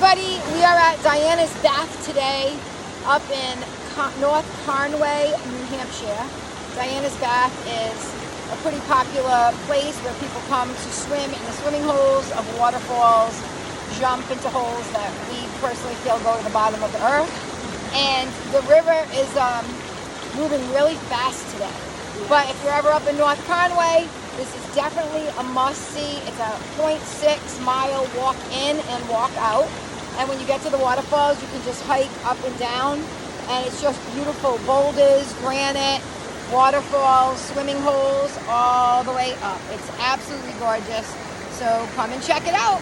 everybody, we are at Diana's Bath today up in North Conway, New Hampshire. Diana's Bath is a pretty popular place where people come to swim in the swimming holes of waterfalls, jump into holes that we personally feel go to the bottom of the earth. And the river is moving really fast today. But if you're ever up in North Conway, this is definitely a must-see. It's a 0.6 mile walk in and walk out. And when you get to the waterfalls, you can just hike up and down. And it's just beautiful. Boulders, granite, waterfalls, swimming holes, all the way up. It's absolutely gorgeous. So come and check it out.